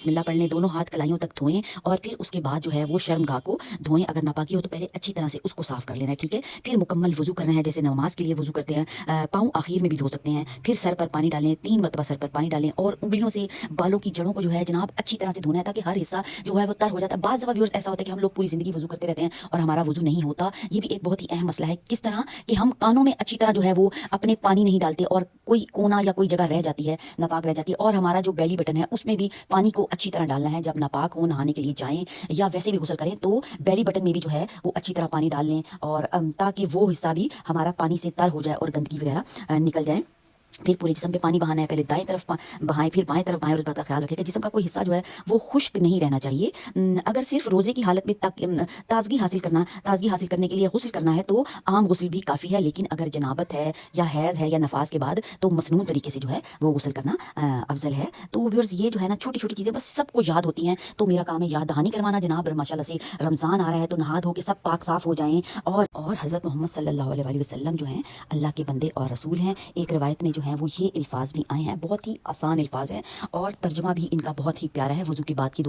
بسم اللہ پڑھ لیں، دونوں ہاتھ کلائیوں تک دھوئیں اور پھر اس کے بعد جو ہے وہ شرمگاہ کو دھوئیں. اگر ناپاکی ہو تو پہلے اچھی طرح سے اس کو صاف کر لینا ہے، ٹھیک ہے. پھر مکمل وضو کرنا ہے جیسے نماز کے لیے وضو کرتے ہیں. پاؤں آخر میں بھی دھو سکتے ہیں. پھر سر پر پانی ڈالیں، 3 مرتبہ سر پر پانی ڈالیں اور انگلیوں سے بالوں کی جڑوں کو جو ہے جناب اچھی طرح سے دھونا ہے تاکہ ہر حصہ جو ہے وہ تر ہو جاتا ہے. بعض دفعہ ویورز ایسا ہوتا ہے کہ ہم لوگ پوری زندگی وضو کرتے رہتے ہیں اور ہمارا وضو نہیں ہوتا. یہ بھی ایک بہت ہی اہم مسئلہ ہے. کس طرح کہ ہم کانوں میں اچھی طرح جو ہے وہ اپنے پانی نہیں ڈالتے اور کوئی کونا یا کوئی جگہ رہ جاتی ہے، ناپاک رہ جاتی ہے. اور ہمارا جو بیلی بٹن ہے اس میں بھی پانی کو اچھی طرح ڈالنا ہے. جب ناپاک ہو، نہانے کے لیے جائیں یا ویسے بھی غسل کریں تو بیلی بٹن میں بھی جو ہے وہ اچھی طرح پانی ڈال لیں اور تاکہ وہ حصہ بھی ہمارا پانی سے تر ہو جائے اور گندگی وغیرہ نکل جائے. پھر پورے جسم پہ پانی بہانا ہے. پہلے دائیں طرف بہائیں، پھر بائیں طرف بہائیں اور اس بات کا خیال رکھیں کہ جسم کا کوئی حصہ جو ہے وہ خشک نہیں رہنا چاہیے. اگر صرف روزے کی حالت میں تازگی حاصل کرنے کے لیے غسل کرنا ہے تو عام غسل بھی کافی ہے. لیکن اگر جنابت ہے یا حیض ہے یا نفاس کے بعد تو مسنون طریقے سے جو ہے وہ غسل کرنا افضل ہے. تو ویورز یہ جو ہے نا چھوٹی چھوٹی چیزیں بس سب کو یاد ہوتی ہیں تو میرا کام ہے یاد دہانی کروانا. جناب ماشاءاللہ سے رمضان آ رہا ہے تو نہا دھو کے سب پاک صاف ہو جائیں. اور حضرت محمد صلی اللہ علیہ وآلہ وسلم جو ہیں اللہ کے بندے اور رسول ہیں. ایک روایت میں جو ہیں وہ یہ الفاظ بھی آئے ہیں، بہت ہی آسان الفاظ ہیں اور ترجمہ بھی ان کا بہت ہی پیارا ہے. وضو کے بعد کی دعا